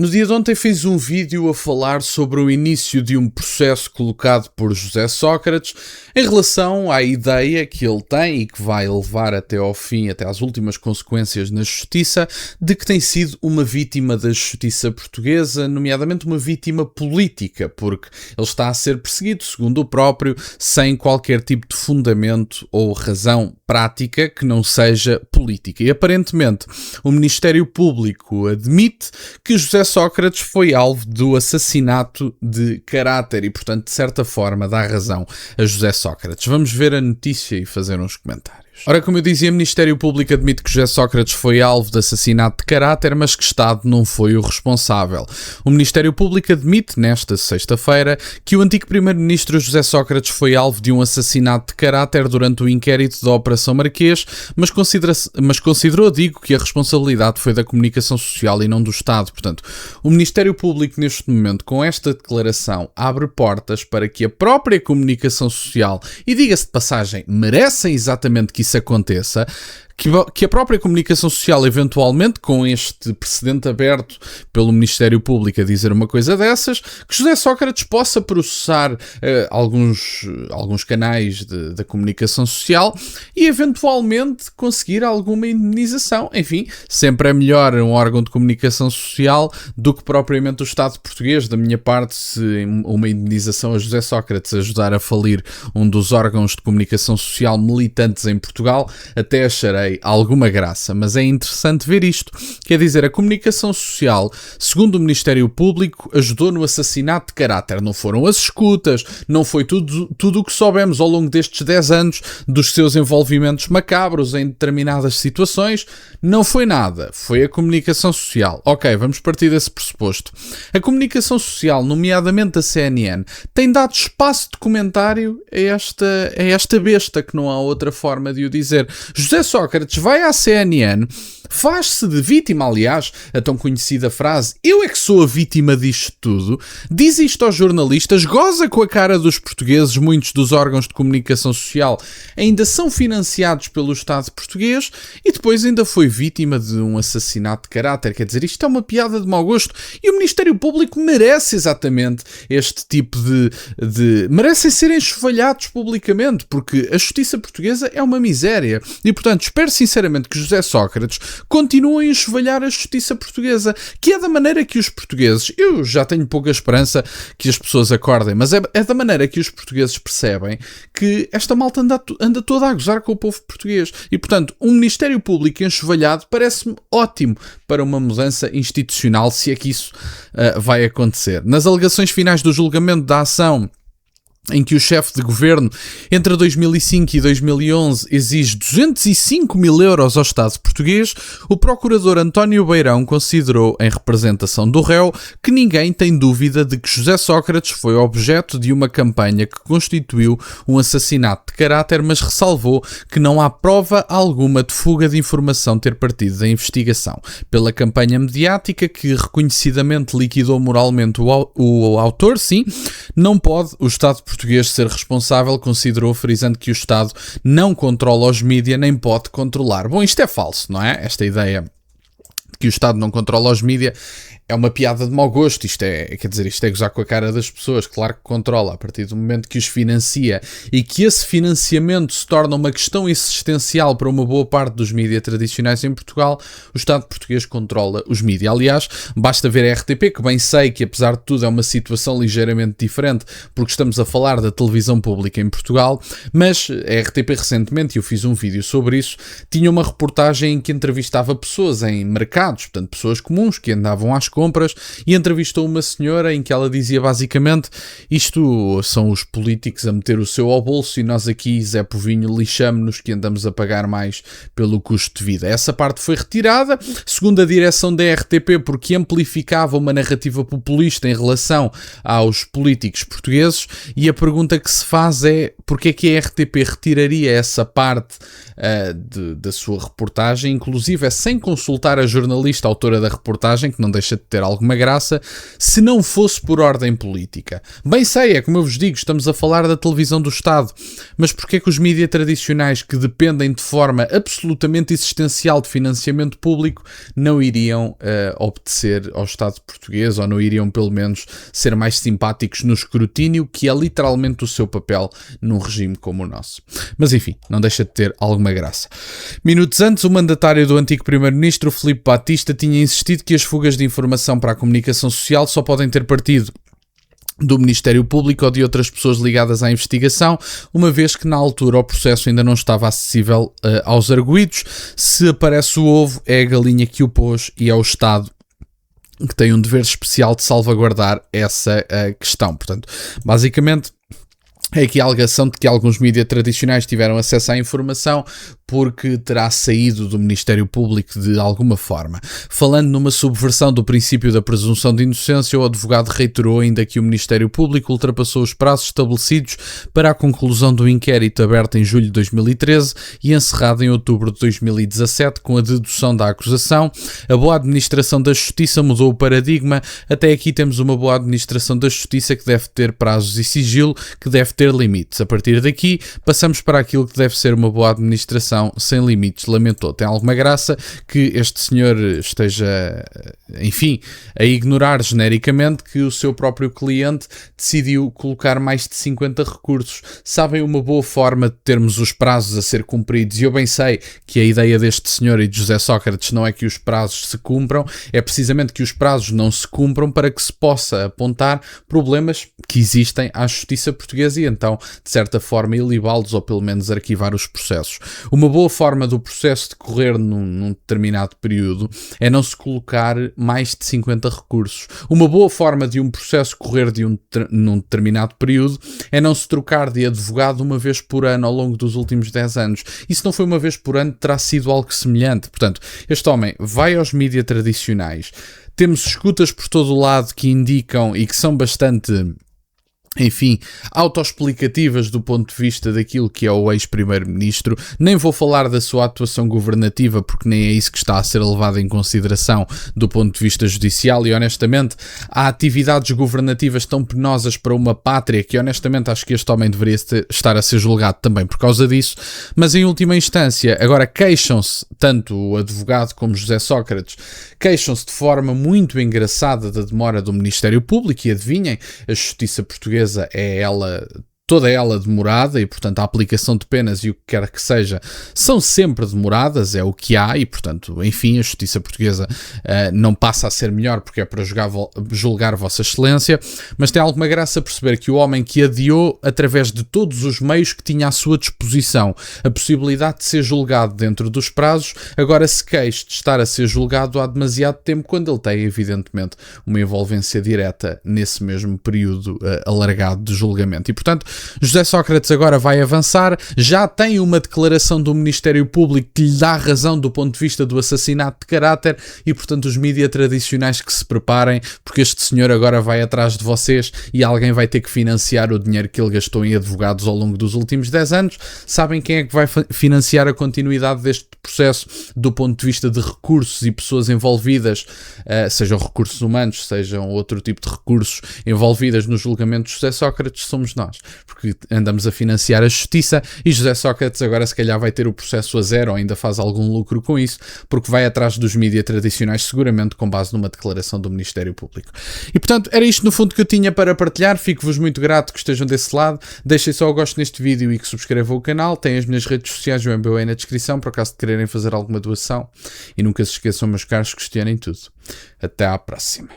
No dia de ontem fez um vídeo a falar sobre o início de um processo colocado por José Sócrates em relação à ideia que ele tem e que vai levar até ao fim, até às últimas consequências na justiça, de que tem sido uma vítima da justiça portuguesa, nomeadamente uma vítima política, porque ele está a ser perseguido, segundo o próprio, sem qualquer tipo de fundamento ou razão prática que não seja política. E aparentemente o Ministério Público admite que José Sócrates foi alvo do assassinato de caráter e, portanto, de certa forma, dá razão a José Sócrates. Vamos ver a notícia e fazer uns comentários. Ora, como eu dizia, o Ministério Público admite que José Sócrates foi alvo de assassinato de caráter, mas que Estado não foi o responsável. O Ministério Público admite, nesta sexta-feira, que o antigo Primeiro-Ministro José Sócrates foi alvo de um assassinato de caráter durante o inquérito da Operação Marquês, mas considerou, que a responsabilidade foi da comunicação social e não do Estado. Portanto, o Ministério Público, neste momento, com esta declaração, abre portas para que a própria comunicação social, e diga-se de passagem, merecem exatamente que isso aconteça, que a própria comunicação social, eventualmente, com este precedente aberto pelo Ministério Público a dizer uma coisa dessas, que José Sócrates possa processar alguns canais da comunicação social e, eventualmente, conseguir alguma indemnização. Enfim, sempre é melhor um órgão de comunicação social do que propriamente o Estado português. Da minha parte, se uma indemnização a José Sócrates ajudar a falir um dos órgãos de comunicação social militantes em Portugal, até acharei alguma graça, mas é interessante ver isto. Quer dizer, a comunicação social, segundo o Ministério Público, ajudou no assassinato de caráter. Não foram as escutas, não foi tudo o que soubemos ao longo destes 10 anos dos seus envolvimentos macabros em determinadas situações. Não foi nada. Foi a comunicação social. Ok, vamos partir desse pressuposto. A comunicação social, nomeadamente a CNN, tem dado espaço de comentário a esta besta, que não há outra forma de o dizer. José Sócrates vai à CNN, faz-se de vítima, aliás, a tão conhecida frase "eu é que sou a vítima disto tudo", diz isto aos jornalistas, goza com a cara dos portugueses, muitos dos órgãos de comunicação social ainda são financiados pelo Estado português e depois ainda foi vítima de um assassinato de caráter. Quer dizer, isto é uma piada de mau gosto e o Ministério Público merece exatamente este tipo de merecem ser enxovalhados publicamente, porque a justiça portuguesa é uma miséria e, portanto, espero sinceramente que José Sócrates continue a enxovalhar a justiça portuguesa, que é da maneira que os portugueses, eu já tenho pouca esperança que as pessoas acordem, mas é da maneira que os portugueses percebem que esta malta anda toda a gozar com o povo português. E, portanto, um Ministério Público enxovalhado parece-me ótimo para uma mudança institucional, se é que isso vai acontecer. Nas alegações finais do julgamento da ação em que o chefe de governo entre 2005 e 2011 exige 205 mil euros ao Estado português, o procurador António Beirão considerou, em representação do réu, que ninguém tem dúvida de que José Sócrates foi objeto de uma campanha que constituiu um assassinato de caráter, mas ressalvou que não há prova alguma de fuga de informação ter partido da investigação. Pela campanha mediática que reconhecidamente liquidou moralmente o autor, sim, não pode o Estado português ser responsável, considerou, frisando que o Estado não controla os mídia nem pode controlar. Bom, isto é falso, não é? Esta ideia de que o Estado não controla os mídia é uma piada de mau gosto. Isto é gozar com a cara das pessoas. Claro que controla, a partir do momento que os financia e que esse financiamento se torna uma questão existencial para uma boa parte dos mídias tradicionais em Portugal, o Estado português controla os mídias. Aliás, basta ver a RTP, que bem sei que apesar de tudo é uma situação ligeiramente diferente, porque estamos a falar da televisão pública em Portugal, mas a RTP recentemente, eu fiz um vídeo sobre isso, tinha uma reportagem em que entrevistava pessoas em mercados, portanto pessoas comuns que andavam às compras, e entrevistou uma senhora em que ela dizia basicamente: isto são os políticos a meter o seu ao bolso e nós aqui, Zé Povinho, lixamo-nos que andamos a pagar mais pelo custo de vida. Essa parte foi retirada, segundo a direção da RTP, porque amplificava uma narrativa populista em relação aos políticos portugueses, e a pergunta que se faz é porque é que a RTP retiraria essa parte da sua reportagem, inclusive sem consultar a jornalista autora da reportagem, que não deixa de ter alguma graça se não fosse por ordem política. Bem sei, é como eu vos digo, estamos a falar da televisão do Estado, mas porquê que os mídias tradicionais que dependem de forma absolutamente existencial de financiamento público não iriam obedecer ao Estado português, ou não iriam pelo menos ser mais simpáticos no escrutínio, que é literalmente o seu papel num regime como o nosso. Mas enfim, não deixa de ter alguma graça. Minutos antes, o mandatário do antigo primeiro-ministro, Filipe Batista, tinha insistido que as fugas de informação para a comunicação social só podem ter partido do Ministério Público ou de outras pessoas ligadas à investigação, uma vez que na altura o processo ainda não estava acessível aos arguidos. Se aparece o ovo, é a galinha que o pôs, e é o Estado que tem um dever especial de salvaguardar essa questão. Portanto, basicamente, é aqui a alegação de que alguns mídias tradicionais tiveram acesso à informação porque terá saído do Ministério Público de alguma forma. Falando numa subversão do princípio da presunção de inocência, o advogado reiterou ainda que o Ministério Público ultrapassou os prazos estabelecidos para a conclusão do inquérito aberto em julho de 2013 e encerrado em outubro de 2017 com a dedução da acusação. A boa administração da Justiça mudou o paradigma. Até aqui temos uma boa administração da Justiça que deve ter prazos e sigilo, que deve ter limites. A partir daqui, passamos para aquilo que deve ser uma boa administração sem limites. Lamentou. Tem alguma graça que este senhor esteja, enfim, a ignorar genericamente que o seu próprio cliente decidiu colocar mais de 50 recursos. Sabem uma boa forma de termos os prazos a ser cumpridos, e eu bem sei que a ideia deste senhor e de José Sócrates não é que os prazos se cumpram, é precisamente que os prazos não se cumpram para que se possa apontar problemas que existem à justiça portuguesa e então, de certa forma, ilibá-los ou pelo menos arquivar os processos. Uma boa forma do processo decorrer num determinado período é não se colocar mais de 50 recursos. Uma boa forma de um processo correr num determinado período é não se trocar de advogado uma vez por ano ao longo dos últimos 10 anos. E se não foi uma vez por ano, terá sido algo semelhante. Portanto, este homem vai aos mídias tradicionais. Temos escutas por todo o lado que indicam e que são bastante, enfim, autoexplicativas do ponto de vista daquilo que é o ex-primeiro-ministro. Nem vou falar da sua atuação governativa, porque nem é isso que está a ser levado em consideração do ponto de vista judicial, e honestamente há atividades governativas tão penosas para uma pátria que honestamente acho que este homem deveria estar a ser julgado também por causa disso. Mas em última instância, agora queixam-se, tanto o advogado como José Sócrates, queixam-se de forma muito engraçada da demora do Ministério Público, e adivinhem, a justiça portuguesa é ela, toda ela demorada, e portanto a aplicação de penas e o que quer que seja são sempre demoradas, é o que há, e portanto, enfim, a justiça portuguesa não passa a ser melhor porque é para julgar Vossa Excelência, mas tem alguma graça perceber que o homem que adiou, através de todos os meios que tinha à sua disposição, a possibilidade de ser julgado dentro dos prazos, agora se queixa de estar a ser julgado há demasiado tempo, quando ele tem, evidentemente, uma envolvência direta nesse mesmo período alargado de julgamento. E, portanto, José Sócrates agora vai avançar, já tem uma declaração do Ministério Público que lhe dá razão do ponto de vista do assassinato de caráter, e portanto os mídias tradicionais que se preparem, porque este senhor agora vai atrás de vocês e alguém vai ter que financiar o dinheiro que ele gastou em advogados ao longo dos últimos 10 anos. Sabem quem é que vai financiar a continuidade deste processo do ponto de vista de recursos e pessoas envolvidas, sejam recursos humanos, sejam outro tipo de recursos envolvidas no julgamento de José Sócrates? Somos nós, porque andamos a financiar a justiça, e José Sócrates agora se calhar vai ter o processo a zero ou ainda faz algum lucro com isso, porque vai atrás dos mídias tradicionais, seguramente com base numa declaração do Ministério Público. E portanto era isto no fundo que eu tinha para partilhar. Fico-vos muito grato que estejam desse lado. Deixem só o gosto neste vídeo e que subscrevam o canal. Tem as minhas redes sociais, o MBA aí na descrição, por acaso de quererem fazer alguma doação, e nunca se esqueçam, meus caros, questionem tudo. Até à próxima.